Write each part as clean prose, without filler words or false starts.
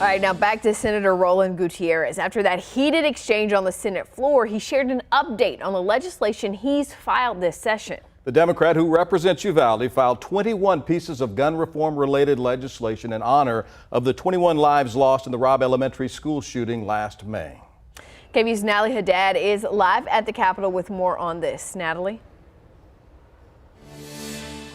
All right, now back to Senator Roland Gutierrez. After that heated exchange on the Senate floor, he shared an update on the legislation he's filed this session. The Democrat who represents Uvalde filed 21 pieces of gun reform related legislation in honor of the 21 lives lost in the Robb Elementary school shooting last May. KVUE's Natalie Haddad is live at the Capitol with more on this. Natalie?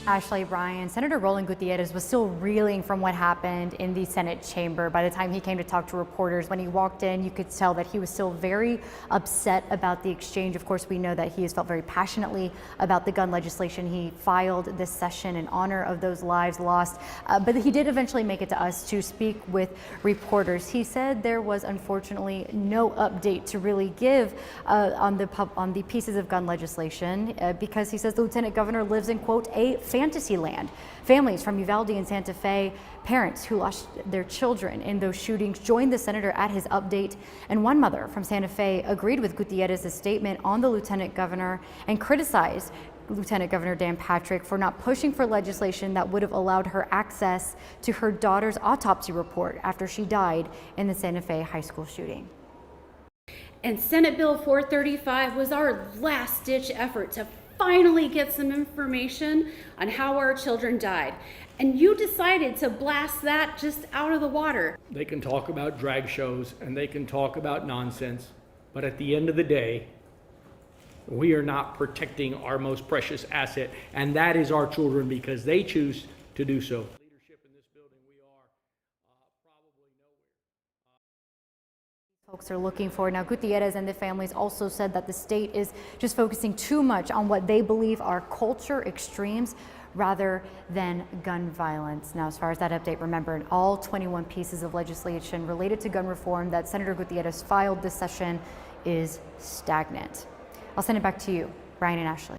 Ashley, Brian, Senator Roland Gutierrez was still reeling from what happened in the Senate chamber. By the time he came to talk to reporters, when he walked in, you could tell that he was still very upset about the exchange. Of course, we know that he has felt very passionately about the gun legislation he filed this session in honor of those lives lost. But he did eventually make it to us to speak with reporters. He said there was unfortunately no update to really give on the pieces of gun legislation because he says the lieutenant governor lives in, quote, a fantasy land. Families from Uvalde and Santa Fe, parents who lost their children in those shootings joined the senator at his update, and one mother from Santa Fe agreed with Gutierrez's statement on the lieutenant governor and criticized Lieutenant Governor Dan Patrick for not pushing for legislation that would have allowed her access to her daughter's autopsy report after she died in the Santa Fe high school shooting. And Senate Bill 435 was our last-ditch effort to finally get some information on how our children died. And you decided to blast that just out of the water. They can talk about drag shows and they can talk about nonsense, but at the end of the day, we are not protecting our most precious asset, and that is our children, because they choose to do so. Leadership in this building, we are probably nowhere. Folks are looking for. Now, Gutierrez and the families also said that the state is just focusing too much on what they believe are culture extremes rather than gun violence. Now, as far as that update, remember, all 21 pieces of legislation related to gun reform that Senator Gutierrez filed this session is stagnant. I'll send it back to you, Brian and Ashley.